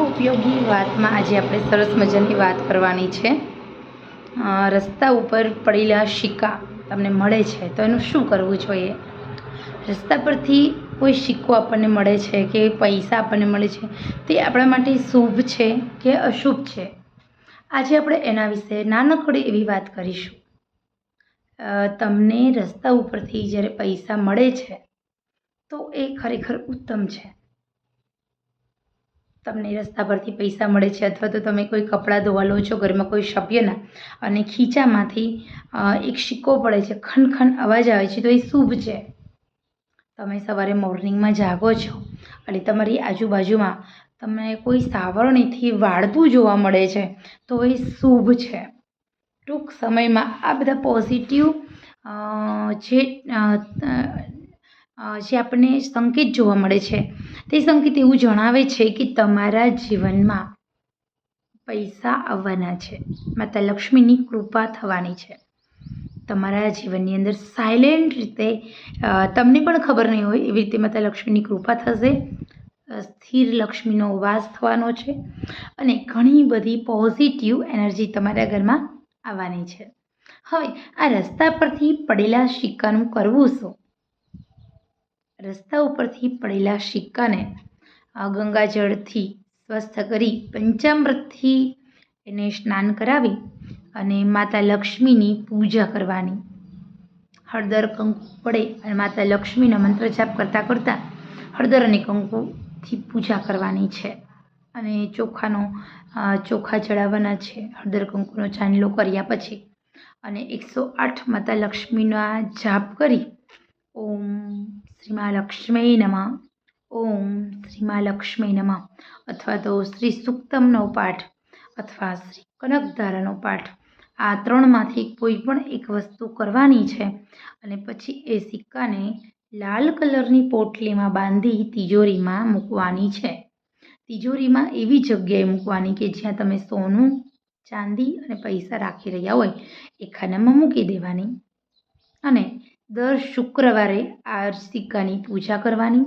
ઉપયોગી વાતમાં આજે આપણે સરસ મજાની વાત કરવાની છે। રસ્તા ઉપર પડેલા સિક્કા તમને મળે છે તો એનું શું કરવું જોઈએ। રસ્તા પરથી કોઈ સિક્કો આપણને મળે છે કે પૈસા આપણને મળે છે તે આપણા માટે શુભ છે કે અશુભ છે, આજે આપણે એના વિશે નાનકડી એવી વાત કરીશું। તમને રસ્તા ઉપરથી જ્યારે પૈસા મળે છે તો એ ખરેખર ઉત્તમ છે। તમને રસ્તા પરથી પૈસા મળે છે અથવા તો તમે કોઈ કપડાં ધોવા લો છો ઘરમાં કોઈ સભ્યના અને ખીચામાંથી એક સિક્કો પડે છે, ખનખન અવાજ આવે છે તો એ શુભ છે। તમે સવારે મોર્નિંગમાં જાગો છો અને તમારી આજુબાજુમાં તમને કોઈ સાવરણીથી વાળતું જોવા મળે છે તો એ શુભ છે। ટૂંક સમયમાં આ બધા પોઝિટિવ જે આપણને સંકેત જોવા મળે છે તે સંકેત એવું જણાવે છે કે તમારા જીવનમાં પૈસા આવવાના છે, માતા લક્ષ્મીની કૃપા થવાની છે। તમારા જીવનની અંદર સાયલેન્ટ રીતે તમને પણ ખબર નહીં હોય એવી રીતે માતા લક્ષ્મીની કૃપા થશે, સ્થિર લક્ષ્મીનો વાસ થવાનો છે અને ઘણી બધી પોઝિટિવ એનર્જી તમારા ઘરમાં આવવાની છે। હવે આ રસ્તા પરથી પડેલા સિક્કાનું કરવું શું? રસ્તા ઉપરથી પડેલા સિક્કાને ગંગાજળથી સ્વસ્થ કરી પંચામૃતથી એને સ્નાન કરાવી અને માતા લક્ષ્મીની પૂજા કરવાની। હળદર કંકુ પડે અને માતા લક્ષ્મીનો મંત્ર જાપ કરતાં કરતાં હળદર અને કંકુથી પૂજા કરવાની છે અને ચોખા ચડાવવાના છે હળદર કંકુનો ચાંદલો કર્યા પછી, અને 108 માતા લક્ષ્મીના જાપ કરી ઓમ શ્રી મા લક્ષ્મી નમઃ, ઓમ શ્રી મા લક્ષ્મી નમઃ અથવા તો શ્રી સુક્તમનો પાઠ અથવા શ્રી કનકધારાનો પાઠ, આ ત્રણમાંથી કોઈ પણ એક વસ્તુ કરવાની છે અને પછી એ સિક્કાને લાલ કલરની પોટલીમાં બાંધી તિજોરીમાં મૂકવાની છે। તિજોરીમાં એવી જગ્યાએ મૂકવાની કે જ્યાં તમે સોનું, ચાંદી અને પૈસા રાખી રહ્યા હોય એ ખાનામાં મૂકી દેવાની અને દર શુક્રવારે આ સિક્કાની પૂજા કરવાની।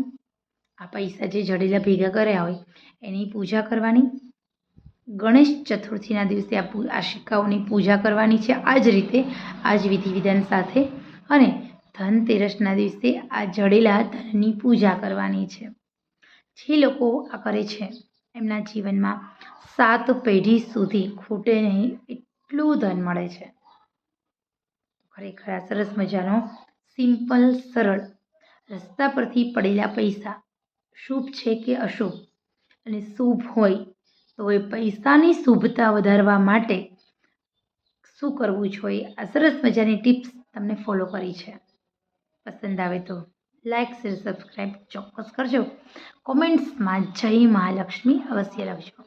આ પૈસા જે જડેલા ભેગા કર્યા હોય એની પૂજા કરવાની। ગણેશ ચતુર્થીના દિવસે આ સિક્કાઓની પૂજા કરવાની છે આ જ રીતે, આ જ વિધિ વિધાન સાથે, અને ધનતેરસના દિવસે આ જડેલા ધનની પૂજા કરવાની છે। જે લોકો આ કરે છે એમના જીવનમાં 7 પેઢી સુધી ખૂટે નહીં એટલું ધન મળે છે। ખરેખર આ સરસ મજાનો સિમ્પલ સરળ રસ્તા પરથી પડેલા પૈસા શુભ છે કે અશુભ, અને શુભ હોય તો એ પૈસાની શુભતા વધારવા માટે શું કરવું જોઈએ, આ સરસ મજાની ટિપ્સ તમને ફોલો કરી છે। પસંદ આવે તો લાઈક, શેર, સબસ્ક્રાઈબ ચોક્કસ કરજો। કોમેન્ટ્સમાં જય મહાલક્ષ્મી અવશ્ય લખજો।